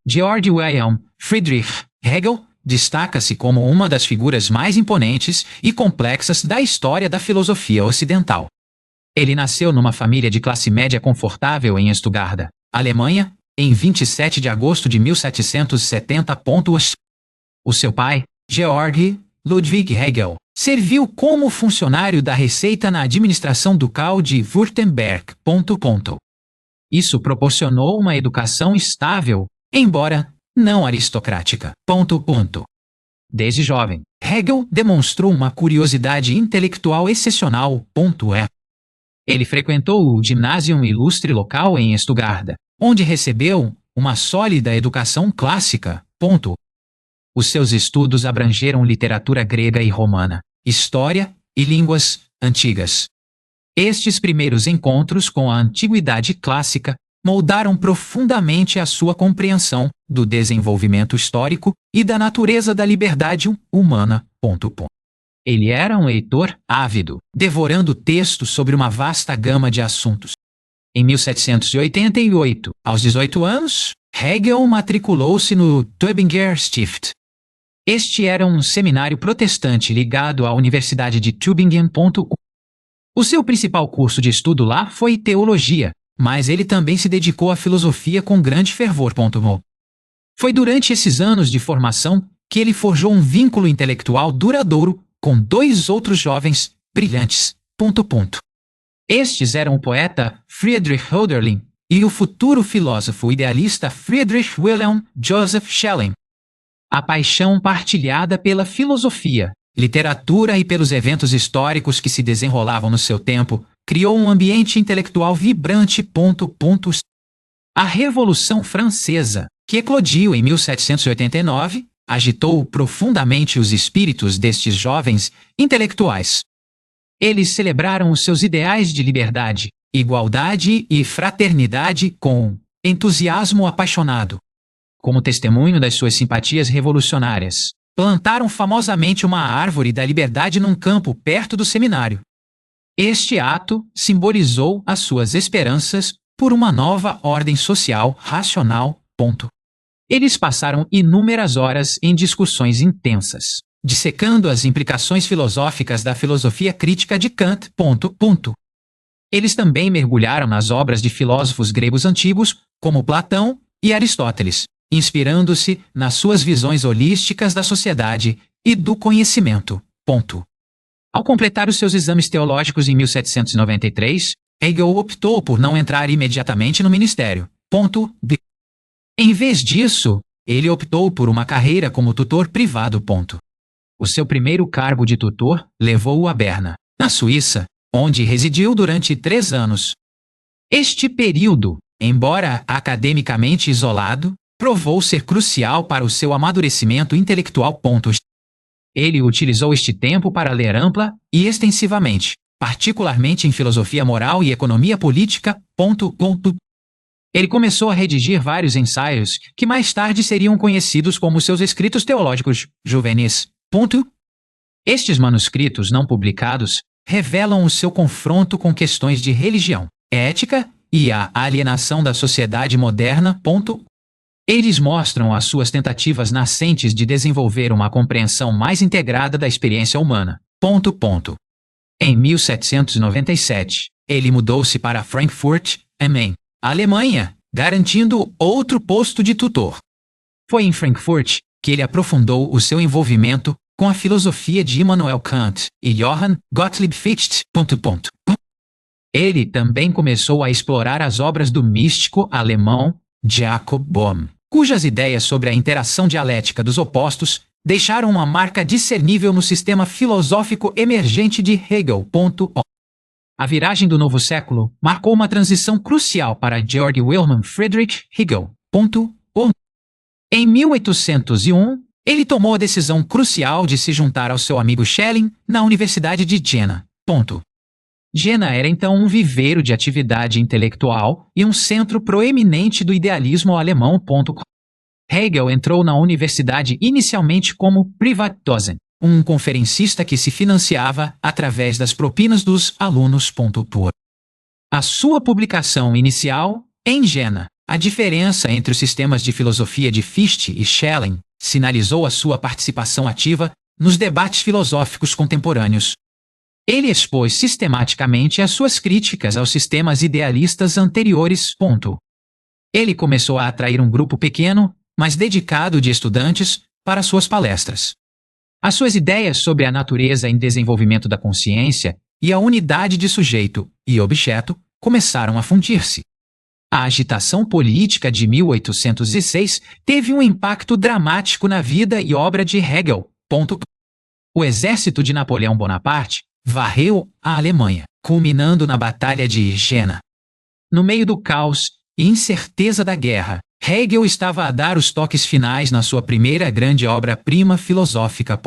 Georg Wilhelm Friedrich Hegel destaca-se como uma das figuras mais imponentes e complexas da história da filosofia ocidental. Ele nasceu numa família de classe média confortável em Stuttgart, Alemanha, em 27 de agosto de 1770. O seu pai, Georg Ludwig Hegel, serviu como funcionário da Receita na administração ducal de Württemberg. Isso proporcionou uma educação estável, embora não aristocrática. Desde jovem, Hegel demonstrou uma curiosidade intelectual excepcional. Ele frequentou o Gymnasium Ilustre local em Stuttgart, onde recebeu uma sólida educação clássica. Os seus estudos abrangeram literatura grega e romana, história e línguas antigas. Estes primeiros encontros com a antiguidade clássica moldaram profundamente a sua compreensão do desenvolvimento histórico e da natureza da liberdade humana. Ele era um leitor ávido, devorando textos sobre uma vasta gama de assuntos. Em 1788, aos 18 anos, Hegel matriculou-se no Tübinger Stift. Este era um seminário protestante ligado à Universidade de Tübingen. O seu principal curso de estudo lá foi teologia, mas ele também se dedicou à filosofia com grande fervor. Foi durante esses anos de formação que ele forjou um vínculo intelectual duradouro com dois outros jovens brilhantes. Estes eram o poeta Friedrich Hölderlin e o futuro filósofo idealista Friedrich Wilhelm Joseph Schelling. A paixão partilhada pela filosofia, literatura e pelos eventos históricos que se desenrolavam no seu tempo criou um ambiente intelectual vibrante. A Revolução Francesa, que eclodiu em 1789, agitou profundamente os espíritos destes jovens intelectuais. Eles celebraram os seus ideais de liberdade, igualdade e fraternidade com entusiasmo apaixonado. Como testemunho das suas simpatias revolucionárias, plantaram famosamente uma árvore da liberdade num campo perto do seminário. Este ato simbolizou as suas esperanças por uma nova ordem social racional. Eles passaram inúmeras horas em discussões intensas, dissecando as implicações filosóficas da filosofia crítica de Kant. Eles também mergulharam nas obras de filósofos gregos antigos, como Platão e Aristóteles, inspirando-se nas suas visões holísticas da sociedade e do conhecimento. Ao completar os seus exames teológicos em 1793, Hegel optou por não entrar imediatamente no ministério. Em vez disso, ele optou por uma carreira como tutor privado. O seu primeiro cargo de tutor levou-o a Berna, na Suíça, onde residiu durante 3 anos. Este período, embora academicamente isolado, provou ser crucial para o seu amadurecimento intelectual. Ele utilizou este tempo para ler ampla e extensivamente, particularmente em filosofia moral e economia política. Ele começou a redigir vários ensaios que mais tarde seriam conhecidos como seus escritos teológicos juvenis. Estes manuscritos não publicados revelam o seu confronto com questões de religião, ética e a alienação da sociedade moderna. Eles mostram as suas tentativas nascentes de desenvolver uma compreensão mais integrada da experiência humana. Em 1797, ele mudou-se para Frankfurt am Main, Alemanha, garantindo outro posto de tutor. Foi em Frankfurt que ele aprofundou o seu envolvimento com a filosofia de Immanuel Kant e Johann Gottlieb Fichte. Ele também começou a explorar as obras do místico alemão Jacob Bohm, cujas ideias sobre a interação dialética dos opostos deixaram uma marca discernível no sistema filosófico emergente de Hegel. A viragem do novo século marcou uma transição crucial para Georg Wilhelm Friedrich Hegel. Em 1801, ele tomou a decisão crucial de se juntar ao seu amigo Schelling na Universidade de Jena. Jena era então um viveiro de atividade intelectual e um centro proeminente do idealismo alemão. Hegel entrou na universidade inicialmente como Privatdozent, um conferencista que se financiava através das propinas dos alunos. A sua publicação inicial, em Jena, A Diferença entre os Sistemas de Filosofia de Fichte e Schelling, sinalizou a sua participação ativa nos debates filosóficos contemporâneos. Ele expôs sistematicamente as suas críticas aos sistemas idealistas anteriores. Ele começou a atrair um grupo pequeno, mas dedicado de estudantes para suas palestras. As suas ideias sobre a natureza em desenvolvimento da consciência e a unidade de sujeito e objeto começaram a fundir-se. A agitação política de 1806 teve um impacto dramático na vida e obra de Hegel. O exército de Napoleão Bonaparte varreu a Alemanha, culminando na Batalha de Jena. No meio do caos e incerteza da guerra, Hegel estava a dar os toques finais na sua primeira grande obra-prima filosófica.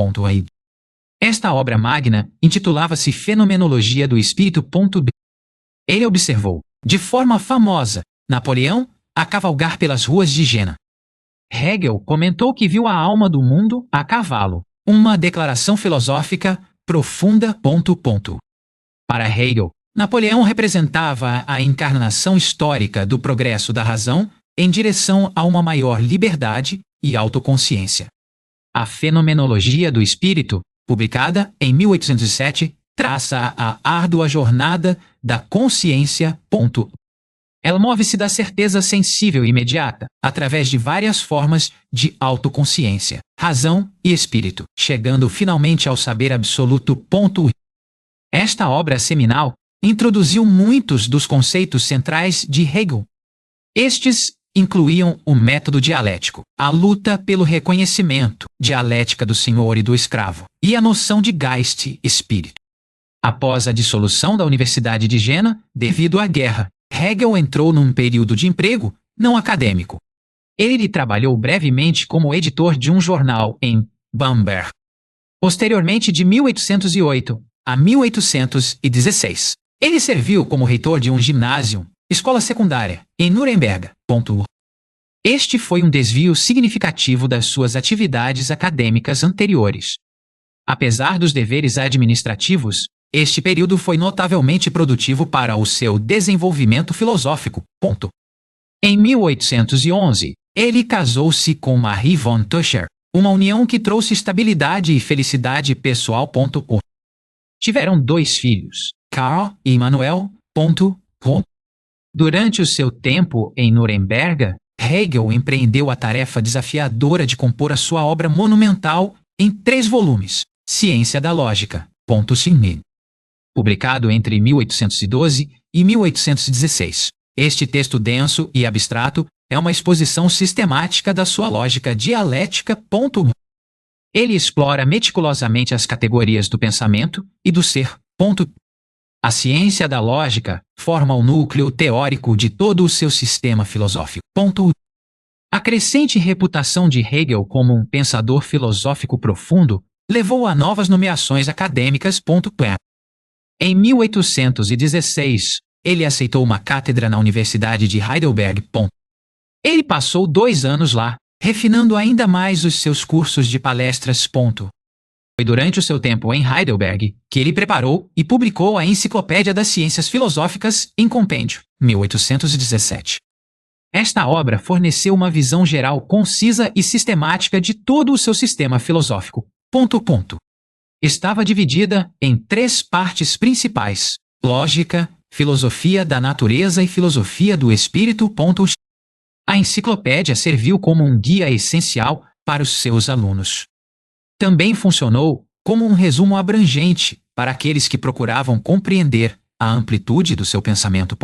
Esta obra magna intitulava-se Fenomenologia do Espírito. Ele observou, de forma famosa, Napoleão a cavalgar pelas ruas de Jena. Hegel comentou que viu a alma do mundo a cavalo, uma declaração filosófica profunda. Para Hegel, Napoleão representava a encarnação histórica do progresso da razão em direção a uma maior liberdade e autoconsciência. A Fenomenologia do Espírito, publicada em 1807, traça a árdua jornada da consciência. Ela move-se da certeza sensível imediata, através de várias formas de autoconsciência, razão e espírito, chegando finalmente ao saber absoluto. Esta obra seminal introduziu muitos dos conceitos centrais de Hegel. Estes incluíam o método dialético, a luta pelo reconhecimento, dialética do senhor e do escravo, e a noção de Geist, espírito. Após a dissolução da Universidade de Jena, devido à guerra, Hegel entrou num período de emprego não acadêmico. Ele trabalhou brevemente como editor de um jornal em Bamberg. Posteriormente, de 1808 a 1816, ele serviu como reitor de um ginásio, escola secundária, em Nuremberg. Este foi um desvio significativo das suas atividades acadêmicas anteriores. Apesar dos deveres administrativos, este período foi notavelmente produtivo para o seu desenvolvimento filosófico. Em 1811, ele casou-se com Marie von Tuscher, uma união que trouxe estabilidade e felicidade pessoal. Tiveram 2 filhos, Karl e Immanuel. Durante o seu tempo em Nuremberg, Hegel empreendeu a tarefa desafiadora de compor a sua obra monumental em 3 volumes, Ciência da Lógica. Publicado entre 1812 e 1816. Este texto denso e abstrato é uma exposição sistemática da sua lógica dialética. Ele explora meticulosamente as categorias do pensamento e do ser. A ciência da lógica forma o núcleo teórico de todo o seu sistema filosófico. A crescente reputação de Hegel como um pensador filosófico profundo levou a novas nomeações acadêmicas. Em 1816, ele aceitou uma cátedra na Universidade de Heidelberg. Ele passou 2 anos lá, refinando ainda mais os seus cursos de palestras. Foi durante o seu tempo em Heidelberg que ele preparou e publicou a Enciclopédia das Ciências Filosóficas em Compêndio, 1817. Esta obra forneceu uma visão geral concisa e sistemática de todo o seu sistema filosófico. Estava dividida em 3 partes principais: lógica, filosofia da natureza e filosofia do espírito. A enciclopédia serviu como um guia essencial para os seus alunos. Também funcionou como um resumo abrangente para aqueles que procuravam compreender a amplitude do seu pensamento.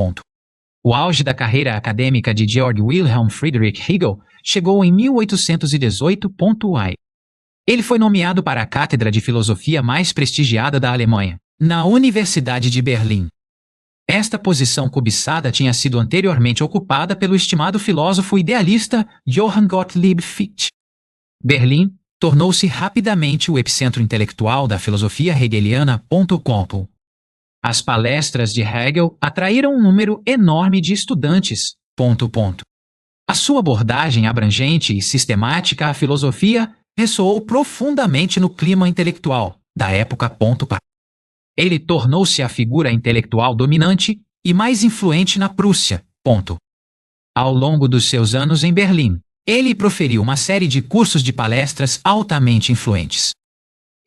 O auge da carreira acadêmica de Georg Wilhelm Friedrich Hegel chegou em 1818. Ele foi nomeado para a cátedra de filosofia mais prestigiada da Alemanha, na Universidade de Berlim. Esta posição cobiçada tinha sido anteriormente ocupada pelo estimado filósofo idealista Johann Gottlieb Fichte. Berlim tornou-se rapidamente o epicentro intelectual da filosofia hegeliana. As palestras de Hegel atraíram um número enorme de estudantes. A sua abordagem abrangente e sistemática à filosofia ressoou profundamente no clima intelectual da época. Ele tornou-se a figura intelectual dominante e mais influente na Prússia. Ao longo dos seus anos em Berlim, ele proferiu uma série de cursos de palestras altamente influentes.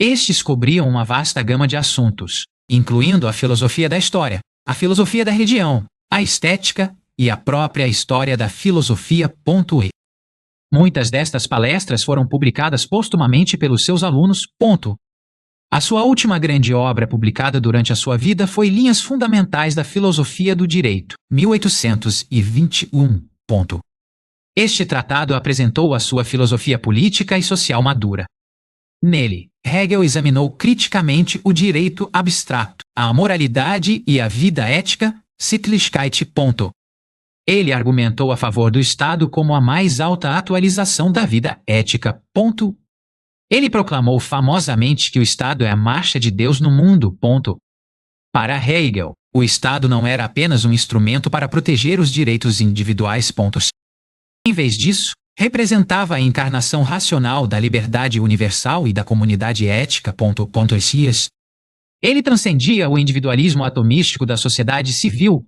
Estes cobriam uma vasta gama de assuntos, incluindo a filosofia da história, a filosofia da religião, a estética e a própria história da filosofia. Muitas destas palestras foram publicadas postumamente pelos seus alunos. A sua última grande obra publicada durante a sua vida foi Linhas Fundamentais da Filosofia do Direito, 1821. Este tratado apresentou a sua filosofia política e social madura. Nele, Hegel examinou criticamente o direito abstrato, a moralidade e a vida ética, Sittlichkeit. Ele argumentou a favor do Estado como a mais alta atualização da vida ética. Ele proclamou famosamente que o Estado é a marcha de Deus no mundo. Para Hegel, o Estado não era apenas um instrumento para proteger os direitos individuais. Em vez disso, representava a encarnação racional da liberdade universal e da comunidade ética. Ele transcendia o individualismo atomístico da sociedade civil.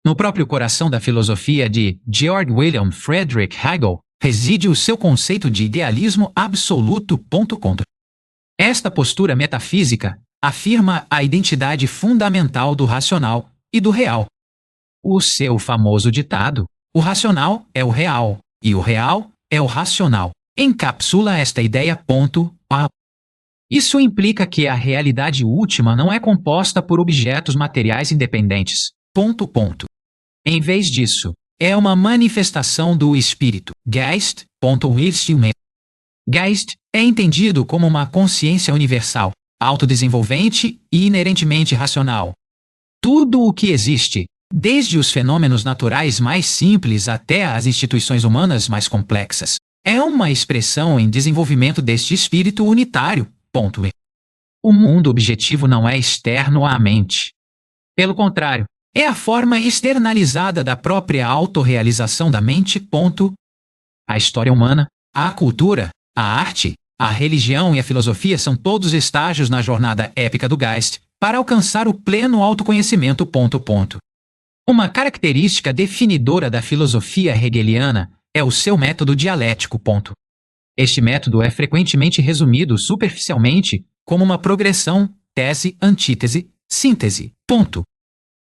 No próprio coração da filosofia de Georg Wilhelm Friedrich Hegel reside o seu conceito de idealismo absoluto. Esta postura metafísica afirma a identidade fundamental do racional e do real. O seu famoso ditado, o racional é o real, e o real é o racional, encapsula esta ideia. Isso implica que a realidade última não é composta por objetos materiais independentes. Em vez disso, é uma manifestação do espírito, Geist. Geist é entendido como uma consciência universal, autodesenvolvente e inerentemente racional. Tudo o que existe, desde os fenômenos naturais mais simples até as instituições humanas mais complexas, é uma expressão em desenvolvimento deste espírito unitário. O mundo objetivo não é externo à mente. Pelo contrário, é a forma externalizada da própria autorrealização da mente. A história humana, a cultura, a arte, a religião e a filosofia são todos estágios na jornada épica do Geist para alcançar o pleno autoconhecimento. Uma característica definidora da filosofia hegeliana é o seu método dialético. Este método é frequentemente resumido superficialmente como uma progressão, tese, antítese, síntese.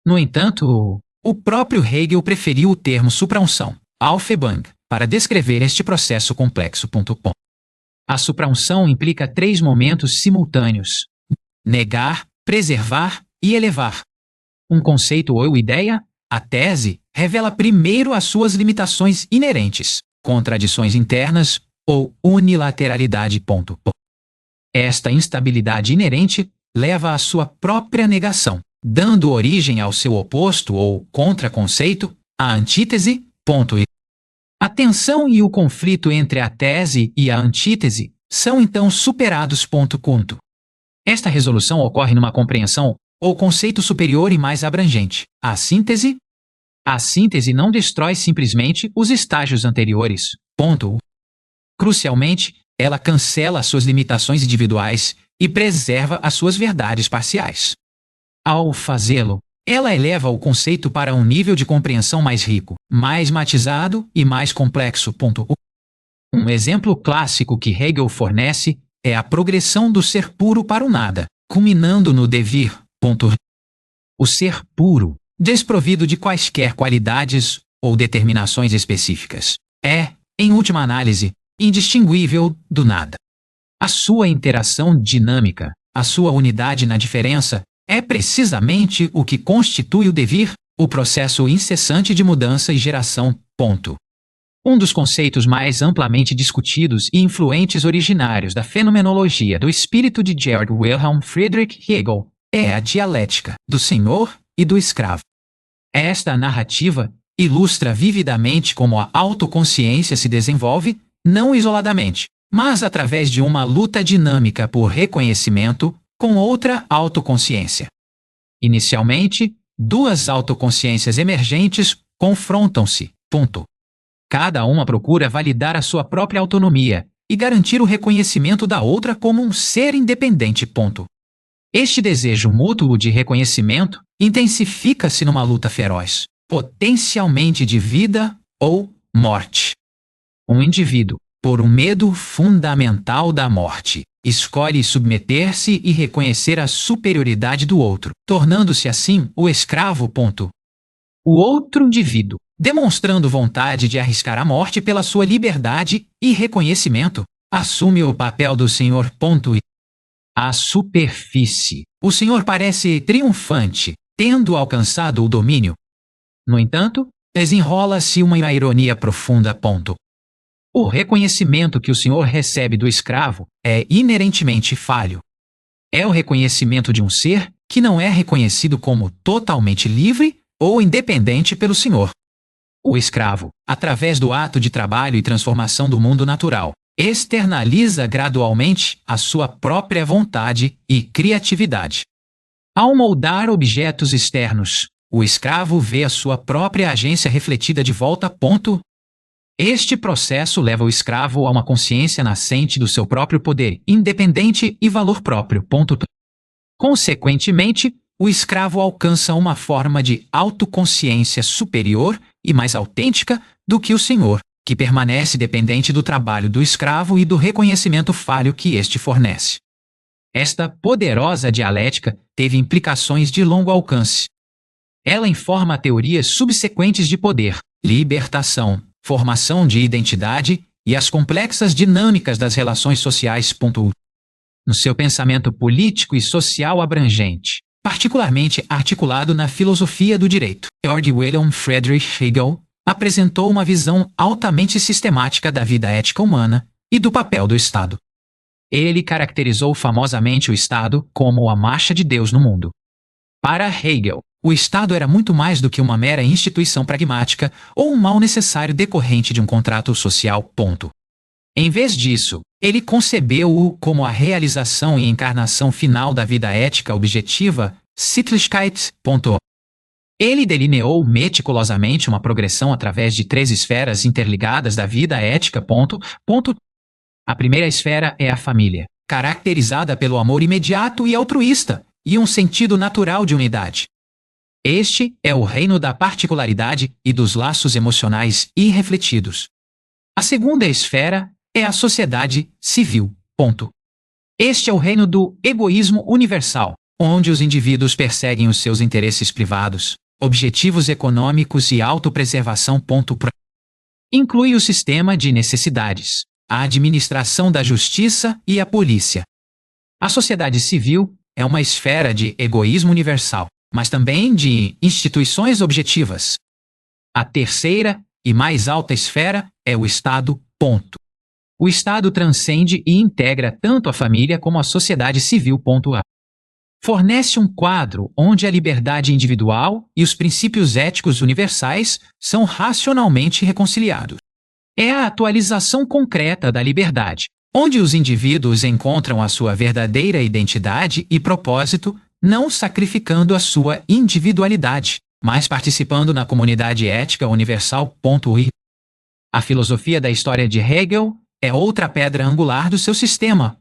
No entanto, o próprio Hegel preferiu o termo supraunção, Aufhebung, para descrever este processo complexo. A supraunção implica 3 momentos simultâneos: negar, preservar e elevar. Um conceito ou ideia, a tese, revela primeiro as suas limitações inerentes, contradições internas ou unilateralidade. Esta instabilidade inerente leva à sua própria negação, dando origem ao seu oposto ou contraconceito, a antítese. A tensão e o conflito entre a tese e a antítese são então superados. Esta resolução ocorre numa compreensão ou conceito superior e mais abrangente, a síntese. A síntese não destrói simplesmente os estágios anteriores. Crucialmente, ela cancela as suas limitações individuais e preserva as suas verdades parciais. Ao fazê-lo, ela eleva o conceito para um nível de compreensão mais rico, mais matizado e mais complexo. Um exemplo clássico que Hegel fornece é a progressão do ser puro para o nada, culminando no devir. O ser puro, desprovido de quaisquer qualidades ou determinações específicas, é, em última análise, indistinguível do nada. A sua interação dinâmica, a sua unidade na diferença, é precisamente o que constitui o devir, o processo incessante de mudança e geração. Um dos conceitos mais amplamente discutidos e influentes originários da fenomenologia do espírito de Georg Wilhelm Friedrich Hegel é a dialética do senhor e do escravo. Esta narrativa ilustra vividamente como a autoconsciência se desenvolve, não isoladamente, mas através de uma luta dinâmica por reconhecimento com outra autoconsciência. Inicialmente, 2 autoconsciências emergentes confrontam-se. Cada uma procura validar a sua própria autonomia e garantir o reconhecimento da outra como um ser independente. Este desejo mútuo de reconhecimento intensifica-se numa luta feroz, potencialmente de vida ou morte. Um indivíduo, por um medo fundamental da morte, escolhe submeter-se e reconhecer a superioridade do outro, tornando-se assim o escravo. O outro indivíduo, demonstrando vontade de arriscar a morte pela sua liberdade e reconhecimento, assume o papel do senhor. À superfície, o senhor parece triunfante, tendo alcançado o domínio. No entanto, desenrola-se uma ironia profunda. O reconhecimento que o senhor recebe do escravo é inerentemente falho. É o reconhecimento de um ser que não é reconhecido como totalmente livre ou independente pelo senhor. O escravo, através do ato de trabalho e transformação do mundo natural, externaliza gradualmente a sua própria vontade e criatividade. Ao moldar objetos externos, o escravo vê a sua própria agência refletida de volta. Este processo leva o escravo a uma consciência nascente do seu próprio poder independente e valor próprio. Consequentemente, o escravo alcança uma forma de autoconsciência superior e mais autêntica do que o senhor, que permanece dependente do trabalho do escravo e do reconhecimento falho que este fornece. Esta poderosa dialética teve implicações de longo alcance. Ela informa teorias subsequentes de poder, libertação, formação de identidade e as complexas dinâmicas das relações sociais. No seu pensamento político e social abrangente, particularmente articulado na filosofia do direito, Georg Wilhelm Friedrich Hegel apresentou uma visão altamente sistemática da vida ética humana e do papel do Estado. Ele caracterizou famosamente o Estado como a marcha de Deus no mundo. Para Hegel, o Estado era muito mais do que uma mera instituição pragmática ou um mal necessário decorrente de um contrato social. Em vez disso, ele concebeu-o como a realização e encarnação final da vida ética objetiva, Sittlichkeit. Ele delineou meticulosamente uma progressão através de 3 esferas interligadas da vida ética. A primeira esfera é a família, caracterizada pelo amor imediato e altruísta, e um sentido natural de unidade. Este é o reino da particularidade e dos laços emocionais irrefletidos. A segunda esfera é a sociedade civil. Este é o reino do egoísmo universal, onde os indivíduos perseguem os seus interesses privados, objetivos econômicos e autopreservação. Inclui o sistema de necessidades, a administração da justiça e a polícia. A sociedade civil é uma esfera de egoísmo universal, mas também de instituições objetivas. A terceira e mais alta esfera é o Estado. O Estado transcende e integra tanto a família como a sociedade civil. Fornece um quadro onde a liberdade individual e os princípios éticos universais são racionalmente reconciliados. É a atualização concreta da liberdade, onde os indivíduos encontram a sua verdadeira identidade e propósito, não sacrificando a sua individualidade, mas participando na comunidade ética universal. A filosofia da história de Hegel é outra pedra angular do seu sistema.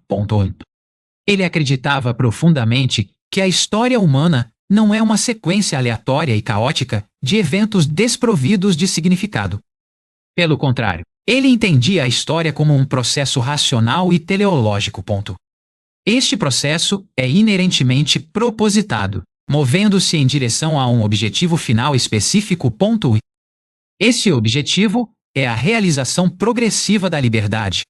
Ele acreditava profundamente que a história humana não é uma sequência aleatória e caótica de eventos desprovidos de significado. Pelo contrário, ele entendia a história como um processo racional e teleológico. Este processo é inerentemente propositado, movendo-se em direção a um objetivo final específico. Esse objetivo é a realização progressiva da liberdade.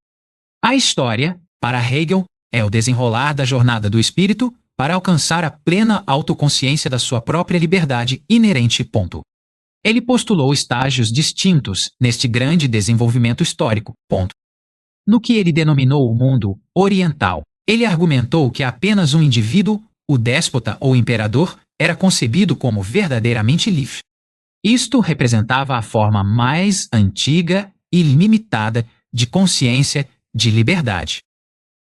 A história, para Hegel, é o desenrolar da jornada do espírito para alcançar a plena autoconsciência da sua própria liberdade inerente. Ele postulou estágios distintos neste grande desenvolvimento histórico. No que ele denominou o mundo oriental, ele argumentou que apenas um indivíduo, o déspota ou imperador, era concebido como verdadeiramente livre. Isto representava a forma mais antiga e limitada de consciência de liberdade.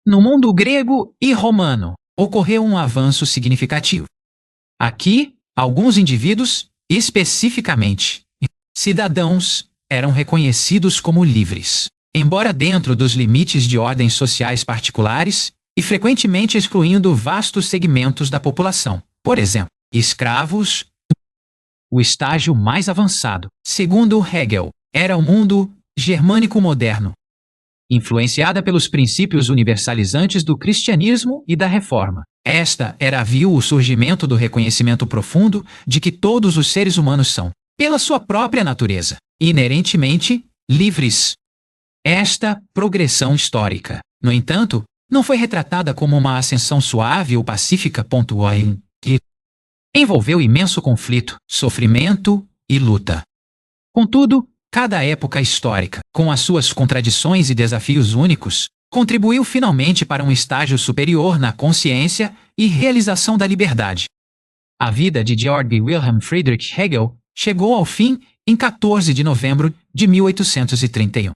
No mundo grego e romano, ocorreu um avanço significativo. Aqui, alguns indivíduos, especificamente cidadãos, eram reconhecidos como livres, embora dentro dos limites de ordens sociais particulares e frequentemente excluindo vastos segmentos da população. Por exemplo, escravos. O estágio mais avançado, segundo Hegel, era o mundo germânico moderno, influenciada pelos princípios universalizantes do cristianismo e da reforma. Esta viu o surgimento do reconhecimento profundo de que todos os seres humanos são, pela sua própria natureza, inerentemente livres. Esta progressão histórica, no entanto, não foi retratada como uma ascensão suave ou pacífica. Que envolveu imenso conflito, sofrimento e luta. Contudo, cada época histórica, com as suas contradições e desafios únicos, contribuiu finalmente para um estágio superior na consciência e realização da liberdade. A vida de Georg Wilhelm Friedrich Hegel chegou ao fim em 14 de novembro de 1831.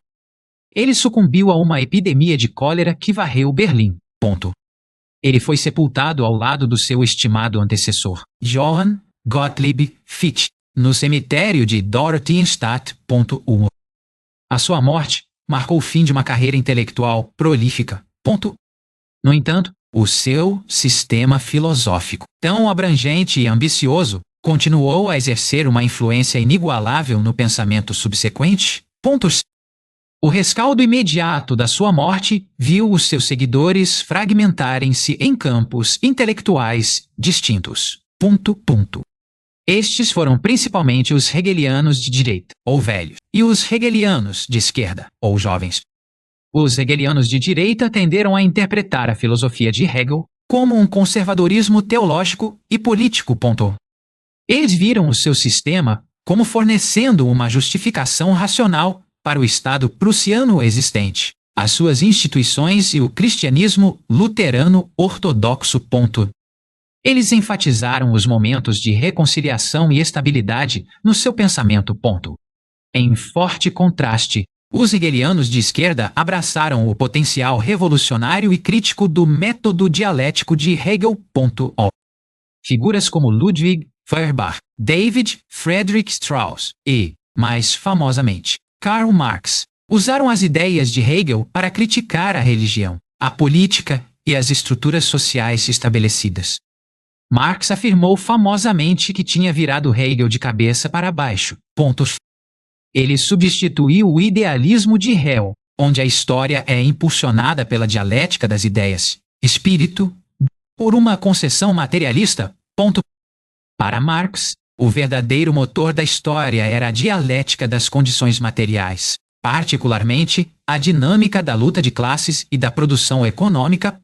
Ele sucumbiu a uma epidemia de cólera que varreu Berlim. Ele foi sepultado ao lado do seu estimado antecessor, Johann Gottlieb Fichte, no cemitério de Dorotheenstadt. A sua morte marcou o fim de uma carreira intelectual prolífica. No entanto, o seu sistema filosófico, tão abrangente e ambicioso, continuou a exercer uma influência inigualável no pensamento subsequente. O rescaldo imediato da sua morte viu os seus seguidores fragmentarem-se em campos intelectuais distintos. Estes foram principalmente os hegelianos de direita, ou velhos, e os hegelianos de esquerda, ou jovens. Os hegelianos de direita tenderam a interpretar a filosofia de Hegel como um conservadorismo teológico e político. Eles viram o seu sistema como fornecendo uma justificação racional para o Estado prussiano existente, as suas instituições e o cristianismo luterano ortodoxo. Eles enfatizaram os momentos de reconciliação e estabilidade no seu pensamento. Em forte contraste, os hegelianos de esquerda abraçaram o potencial revolucionário e crítico do método dialético de Hegel. Figuras como Ludwig Feuerbach, David Friedrich Strauss e, mais famosamente, Karl Marx, usaram as ideias de Hegel para criticar a religião, a política e as estruturas sociais estabelecidas. Marx afirmou famosamente que tinha virado Hegel de cabeça para baixo. Ele substituiu o idealismo de Hegel, onde a história é impulsionada pela dialética das ideias, espírito, por uma concepção materialista. Para Marx, o verdadeiro motor da história era a dialética das condições materiais, particularmente a dinâmica da luta de classes e da produção econômica.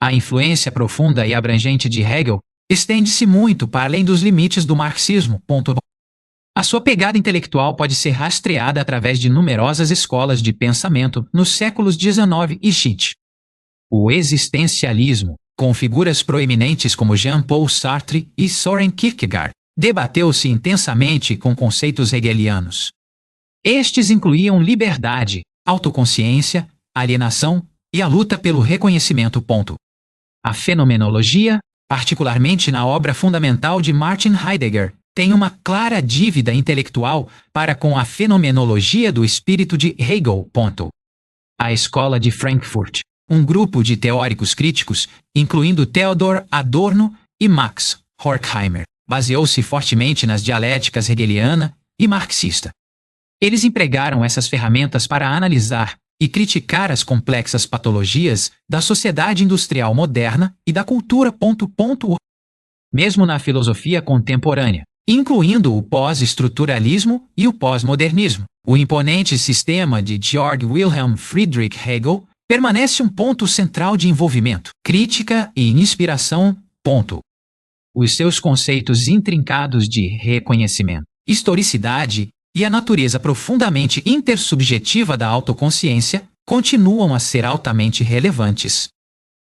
A influência profunda e abrangente de Hegel estende-se muito para além dos limites do marxismo. A sua pegada intelectual pode ser rastreada através de numerosas escolas de pensamento nos séculos XIX e XX. O existencialismo, com figuras proeminentes como Jean-Paul Sartre e Soren Kierkegaard, debateu-se intensamente com conceitos hegelianos. Estes incluíam liberdade, autoconsciência, alienação e a luta pelo reconhecimento. A fenomenologia, particularmente na obra fundamental de Martin Heidegger, tem uma clara dívida intelectual para com a fenomenologia do espírito de Hegel. A Escola de Frankfurt, um grupo de teóricos críticos, incluindo Theodor Adorno e Max Horkheimer, baseou-se fortemente nas dialéticas hegeliana e marxista. Eles empregaram essas ferramentas para analisar e criticar as complexas patologias da sociedade industrial moderna e da cultura. Mesmo na filosofia contemporânea, incluindo o pós-estruturalismo e o pós-modernismo, o imponente sistema de Georg Wilhelm Friedrich Hegel permanece um ponto central de envolvimento, crítica e inspiração. Os seus conceitos intrincados de reconhecimento, historicidade e a natureza profundamente intersubjetiva da autoconsciência continuam a ser altamente relevantes.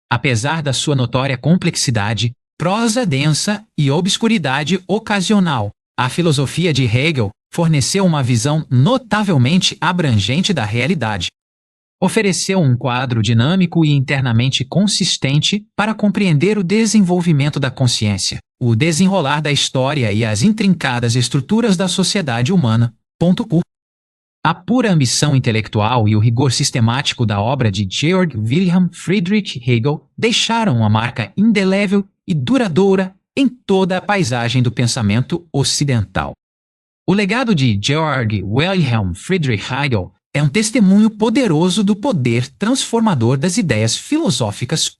Apesar da sua notória complexidade, prosa densa e obscuridade ocasional, a filosofia de Hegel forneceu uma visão notavelmente abrangente da realidade. Ofereceu um quadro dinâmico e internamente consistente para compreender o desenvolvimento da consciência, o desenrolar da história e as intrincadas estruturas da sociedade humana. A pura ambição intelectual e o rigor sistemático da obra de Georg Wilhelm Friedrich Hegel deixaram uma marca indelével e duradoura em toda a paisagem do pensamento ocidental. O legado de Georg Wilhelm Friedrich Hegel é um testemunho poderoso do poder transformador das ideias filosóficas.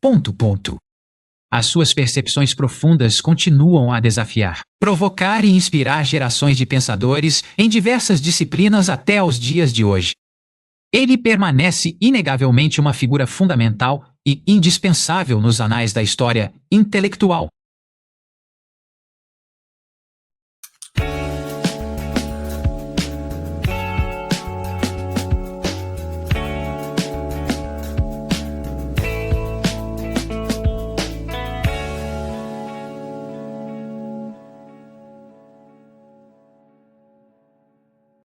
As suas percepções profundas continuam a desafiar, provocar e inspirar gerações de pensadores em diversas disciplinas até aos dias de hoje. Ele permanece inegavelmente uma figura fundamental e indispensável nos anais da história intelectual.